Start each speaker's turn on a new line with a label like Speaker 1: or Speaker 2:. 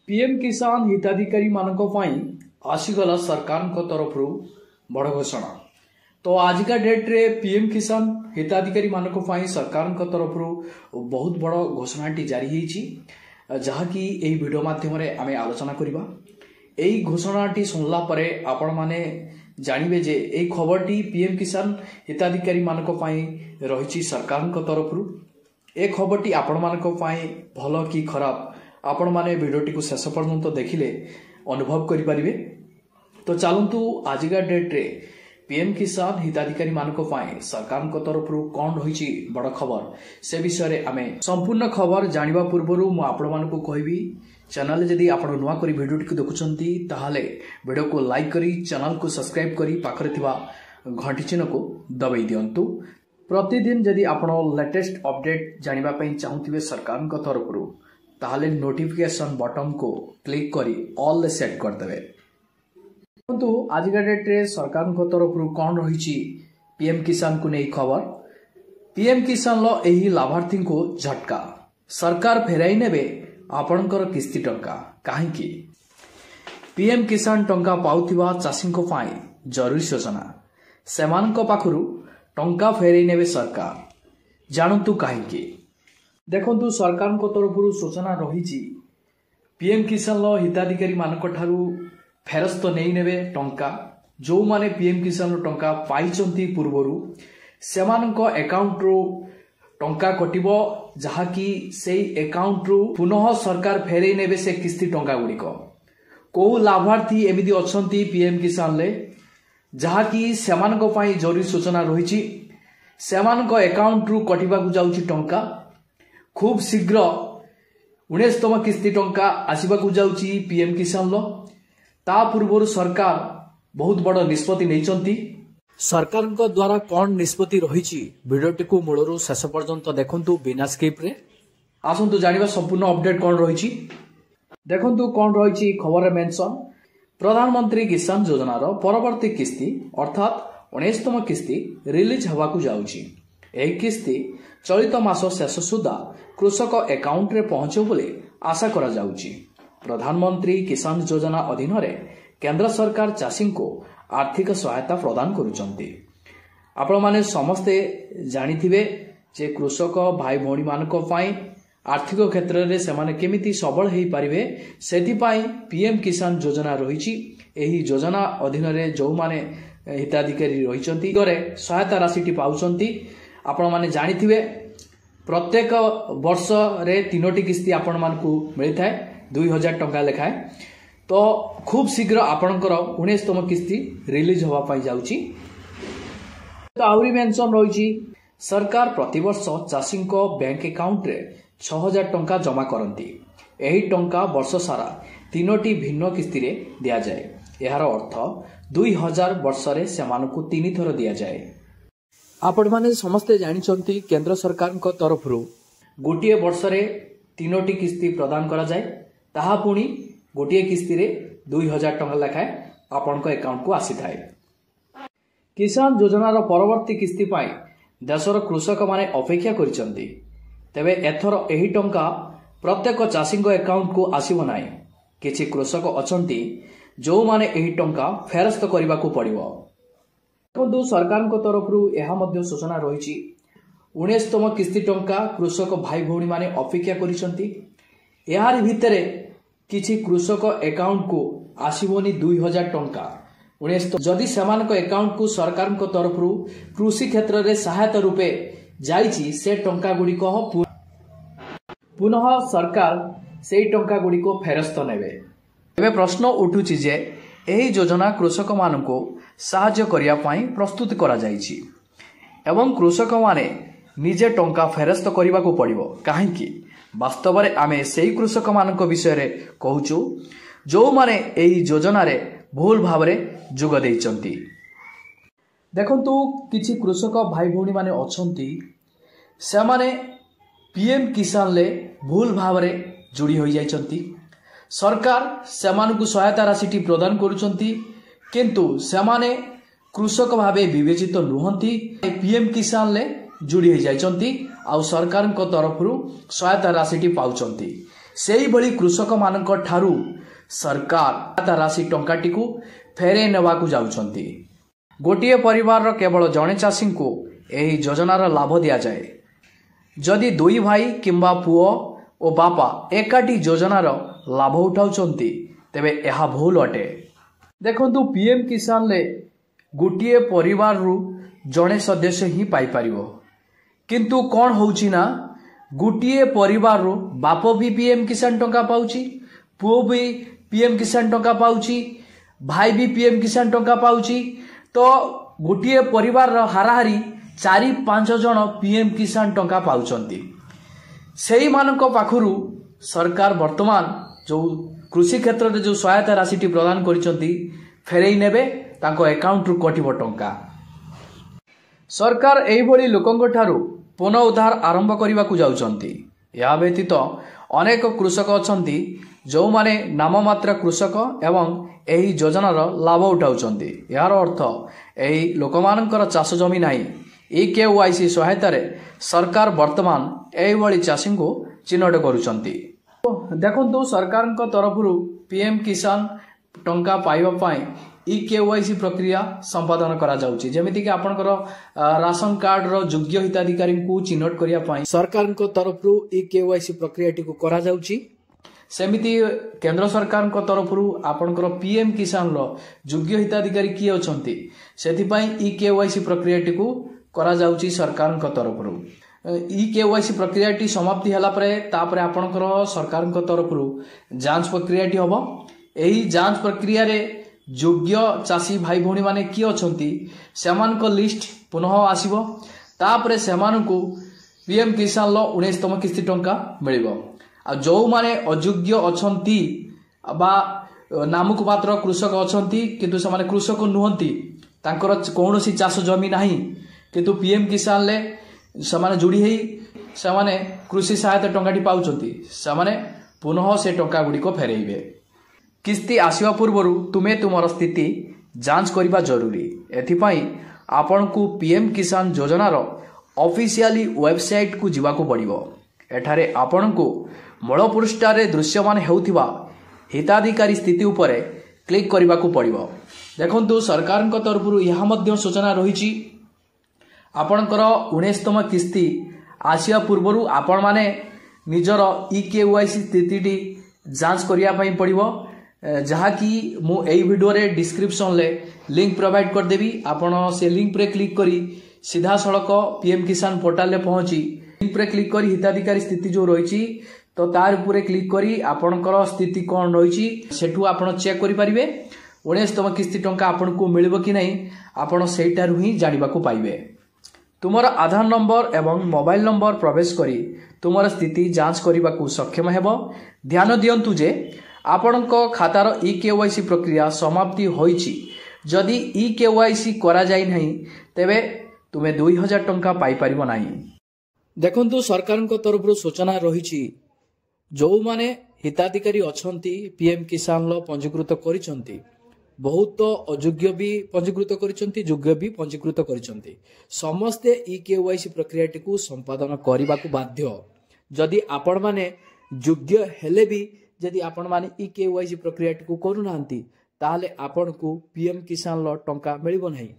Speaker 1: PM किसान हिताधिकारी मानक आसीगला सरकार तरफ बड़ घोषणा। तो आजिका डेट रे पीएम किसान हिताधिकारी मानक सरकार तरफ बहुत बड़ घोषणाटी जारी होईची, जहाँकि यही वीडियो माध्यम आम आलोचना करबा। यही घोषणाटी सुनला परे आपण माने जानिबे जे एई खबरटी पीएम किसान हिताधिकारी मानक रही सरकार तरफ। ए खबरटी आपण मानक भल कि खराब आपण माने वीडियोटी को शेष पर्यंत देखिले अनुभव करि परिबे। तो चलतु आजिका डेट रे पीएम किसान हिताधिकारी मानक सरकार तरफ कौन रही बड़ खबर से विषय आम संपूर्ण खबर जानिबा पूर्व मु आपण मानकु कहबी, चैनल जदि आपण नुआ करी वीडियोटी को देखुचंती ताहाले वीडियो को लाइक करी चैनल को सब्सक्राइब करी पाखरे थिबा घंटी चिन्ह को दबाई दियंतु। प्रतिदिन जदि आपण लेटेस्ट अपडेट जानिबा पई चाहुथिबे सरकार तरफ ताहाले नोटिफिकेशन बटन को क्लिक करी ऑल सेट कर देबे। किंतु आजिका डेट रे सरकार तरफ कौन रही पीएम किसान को नहीं खबर। पीएम किसान लो एही लाभार्थी को झटका, सरकार फेराई नेबे आपणकर किस्ती टंका। काहेकि पीएम किसान टंका पाउथिबा चाषी जरूरी सूचना, सेमानक पाखरु टंका फेराई नेबे सरकार। जानतु काहेकि देखंतु सरकार तरफ सूचना रही पीएम किसान हिताधिकारी मानक ठारू फेरस्त नहीं नेबे टंका। जो माने पीएम किसान टंका पाइचंती पूर्वरु सेमानक अकाउंट रो टंका कटिबो, जहाँकि सेई अकाउंट रो पुनः सरकार फेरई नेबे से किस्ती टंका गुड़िक। को लाभार्थी एमिदी अछंती पीएम किसान ले जहाँकि सेमानक पई जरूरी सूचना रही सेमानक अकाउंट रो कटिबा को जाउची टंका। खूब शीघ्र 19तम किस्ती टंका आसीबा को जाउची पीएम किसान लो। ता पूर्व सरकार बहुत बड़ निष्पत्ति नैचंती। सरकार द्वारा कौन निष्पत्ति रही वीडियोटी को मूलरू शेष पर्यंत देखंतु बिना स्किप रे। आसंतु जानिबा संपूर्ण अपडेट कौन रही। देखंतु कौन रही खबर मेंशन। प्रधानमंत्री किसान योजना रो परवर्ती किस्ती अर्थात 19तम किस्ती रिलीज हवा को जाउची। एही किस्ती चलित मास शेष सुधा कृषक अकाउंट रे पहुंचो बोले आशा करा जाउची। प्रधानमंत्री किसान योजना अधीन रे केंद्र सरकार चाषी को आर्थिक सहायता प्रदान करुचंती। आपण माने समस्ते जानिथिबे जे कृषक भाई भौणी मानक पई आर्थिक क्षेत्र रे सेमाने केमिति सबल हेई परिबे सेति पई पीएम किसान योजना रहिछि। एही योजना अधीन रे जो माने हिताधिकारी रहिचंती गरे सहायता राशिटी पाउचंती। आपण माने जानिथिबे प्रत्येक वर्ष रे 3टी किस्ती आपण मानकु मिलि थाए 2000 टंका लेखाए। तो खूब शीघ्र आपणकर 19तम किस्ती रिलीज हवा पाई जाउची। तो आउरी मेंशन रही सरकार प्रतिवर्ष चाषी को बैंक अकाउंट रे 6000 टंका जमा करती। एही टंका वर्ष सारा 3टी भिन्न किस्ती रे दिया जाए। यार अर्थ 2000 वर्ष रे सेमानकु 3 थर दिया जाए। आपण माने समस्ते जानिचंती केंद्र सरकार को तरफ गोटे वर्ष रे 3टी किस्ती प्रदान करा जाए। ताहा पुणी गोटे किस्ती रे 2000 टंका लेखाए आपण को अकाउंट को आसी थाए। किसान योजना रो परवर्ती किस्ती पाई देशर कृषक माने अपेक्षा करिसंती। तेबे एथर एही टंका प्रत्येक चाषी को अकाउंट को आसीबो नाही। किछि कृषक अछंती जो माने एही टंका फेरस्त करबा को पड़िबो। किंतु सरकार को तरफ यह मध्य सूचना रही 19तम किस्ती टंका कृषक भाई भौणी माने अपेक्षा करिसंती। यार भितरे किछि कृषक अकाउंट को आसीबोनी 2000 टंका 19 जदि सेमानक अकाउंट को सरकार को तरफ कृषि क्षेत्र रे सहायता रूपे जाइछि से टंका गुडी को पुनः सरकार से टंका गुडी को फेरस्त नेबे। एबे प्रश्न उठुछि जे एही योजना कृषक माननको साहाय्य करिया पाई प्रस्तुत करा जाइछि एवं कृषक माने निजे टंका फेरस्त करबा को पड़िबो। काहेकि वास्तव में आमे सेही कृषक मानक विषय रे कहूचु जो माने एही योजना रे भूल भाव रे जोग देइचंती। देखंतु किछि कृषक भाई भौणी माने अछंती से माने पीएम किसान ले भूल भाव रे जोड़ी होई जाइचंती। सरकार सेमानकु सहायता राशिटी प्रदान करुचंती किंतु सेमाने कृषक भावे विवेचित नुहंती। पीएम किसान ले जोड़ी हो जाइचंती आउ सरकार को तरफ सहायता राशिटी पाउचंती। सेही भली कृषक मानक ठारू सरकार राशि टंकाटी को फेरे नेवाकू जाउछंती। गोटिए परिवार केवल जड़े चाषी को यही योजनार लाभ दि जाए। जदि दुई भाई किंबा पुओ और बापा एकाठी योजनार लाभ उठाउछंती तेबे यह भूल अटे। देखंतु पीएम किसान ले गोटिए परिवार रु जड़े सदस्य ही पाई परिवो, किंतु कौन होउची ना गोटिए परिवार रु बाप भी पीएम किसान टंका पाउची, पुओ भी पीएम किसान टंका पाउची, भाई भी पीएम किसान टंका पाउची। तो गोटिए परिवार हाराहारी 4-5 जन पीएम किसान टंका पाउचंती। सेही मानक पाखरु सरकार वर्तमान जो कृषि क्षेत्र में जो सहायता राशि प्रदान करिसंती फेरई नेबे तांको अकाउंट रु कटिबो टंका। सरकार एही भली लोकंक ठारू पुनः उद्धार आरंभ करने जाउछंती। या व्यतीत अनेक कृषक अछंती जो माने नाममात्र कृषक एवं एही योजनार लाभ उठाउछंती। यार अर्थ एही लोकमानंकर चाष जमी नाही। EKYC सहायता रे सरकार वर्तमान एही भली चाषी को चिन्हट करुछंती। देखंतु सरकार तरफ पीएम किसान टंका पाइबा पाई EKYC प्रक्रिया संपादन करा जाउची। जेमिति कि आपनकर राशन कार्ड रो योग्य हिताधिकारी को चिन्हट करिया पाई सरकार तरफ EKYC प्रक्रिया टी को करा जाउची। सेमिति केंद्र सरकार तरफ आपनकर पीएम किसान रो योग्य हिताधिकारी किए अछंती सेथि पाई EKYC प्रक्रिया टी को करा जाउची सरकार तरफ। EKYC प्रक्रिया टी समाप्ति हला परे तापरे आपनकर सरकार तरफ जांच प्रक्रिया टी हबो। एही जांच प्रक्रिया रे योग्य चाषी भाई भौणी माने किए अछंती सेमानक लिस्ट पुनः आसीबो। तापरे सेमानकु पीएम किसान लो 19तम किस्ती टंका मिलिबो। आ जो माने अयोग्य अछंती बा नामक मात्र कृषक अछंती किंतु से माने कृषक नुहंती तांकर कोनोसी चाष जमी नाही किंतु पीएम किसान ले समाने जोड़ी हेई समाने कृषि सहायता टंकाटी पाउचंती समाने पुनः से टंका गुडी को फेरेइबे। किस्ती आसीबा पूर्वरु तुमे तुमर स्थिति जांच करिबा जरूरी। एथिपाई आपण को पीएम किसान योजनार ऑफिशियली वेबसाइट को जिबाको पड़िबो। एठारे आपण को मूल पृष्ठारे दृश्यमान हेउथिबा हिताधिकारी स्थिति उपरे क्लिक करिबाको पड़िबो। देखंतु सरकार तरफ यह मध्य सूचना रहिछि आपणकर 19तम किस्ती आसिया पूर्वरु आपण माने निजर EKYC स्थिति जांच करिया पई पड़िबो, जहा कि मु एई वीडियो रे डिस्क्रिप्शन ले लिंक प्रोवाइड कर देबी। आपण से लिंक पर क्लिक करी सीधा सड़क पीएम किसान पोर्टल ले पहुंची लिंक पर क्लिक करी हिताधिकारी स्थिति जो रहिछि तो तार ऊपर क्लिक करी आपणकर स्थिति कोन रहिछि सेठु आपण चेक करि परिबे। 19तम किस्ती टंका आपण को मिलिबो कि नहीं आपण सेटारु ही जानिबा को पाइबे। तुमर आधार नंबर एवं मोबाइल नंबर प्रवेश करी तुमर स्थिति जांच करने को सक्षम हेबो। ध्यान दियंतु जे आपणक खातार EKYC प्रक्रिया समाप्ति होईछि। जदि EKYC करा जाई नहीं तेबे तुमे 2000 टंका पाई परिबो नाही। देखंतु सरकार तरफ सूचना रहिछि जो माने हिताधिकारी अछंती पीएम किसान लो पंजीकृत करिसंती बहुत अयोग्य भी पंजीकृत करिसंती योग्य भी पंजीकृत करिसंती समस्ते EKYC प्रक्रिया टी को संपादन करने को बाध्य। जदि आपण माने योग्य हेले भी जदि आपण माने EKYC प्रक्रिया टी को करू नांती ताले आपण को पीएम किसान लो टंका मिलिबो नाही।